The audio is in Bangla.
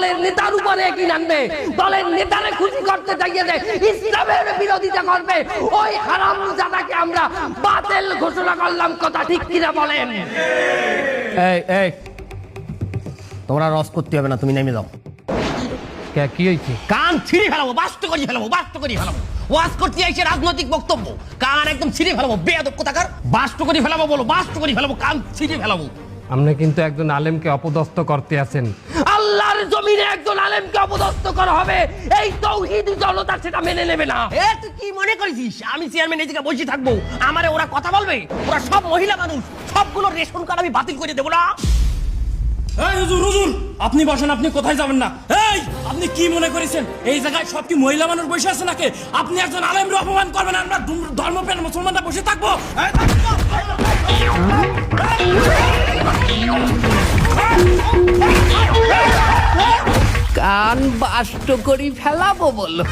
দলের নেতার উপরে কি আনবে, দলের নেতারে খুশি করতে চাইয়ে দেয়, ইসলামের বিরোধিতা করবে, ওই হারামজাদাকে আমরা বাতিল ঘোষণা করলাম। কথা ঠিক কিনা বলেন? এই তোমরা রস করতে হবে না, তুমি নেমে যাও। কি হয়েছে? কান ছিঁড়ে ফেলাবো, বাস্ত করি ফেলাবো। ওয়াজ করতে আইছে রাজনৈতিক বক্তব্য, কান একদম ছিঁড়ে ফেলাবো। বেয়াদব কোথাকার, বাস্ত করি ফেলাবো বলো, বাস্ত করি ফেলাবো, কান ছিঁড়ে ফেলাবো। আপনি কিন্তু একজন আলেমকে অপদস্থ করতে আছেন। আল্লাহর জমিনে একজন আলেমকে অপদস্থ করা হবে, এই তাওহীদি জনতা সেটা মেনে নেবে না। তুই কি মনে করেছিস আমি চেয়ারম্যান এই জায়গায় বসে থাকবো? আমারে ওরা কথা বলবে? ওরা সব মহিলা মানুষ, সবগুলো রেশন কার্ড আমি বাতিল করে দেবো না। এই হুজুর, আপনি বসেন, আপনি কোথায় যাবেন না? এই আপনি কি মনে করেছেন এই জায়গায় সব কি মহিলা মানুষ বসে আছে নাকি? আপনি একজন আলেমকে অপমান করবেন, আমরা ধর্মপ্রাণ মুসলমানরা বসে থাকবো? কান বাষ্ট করি ফেলাবো বলো।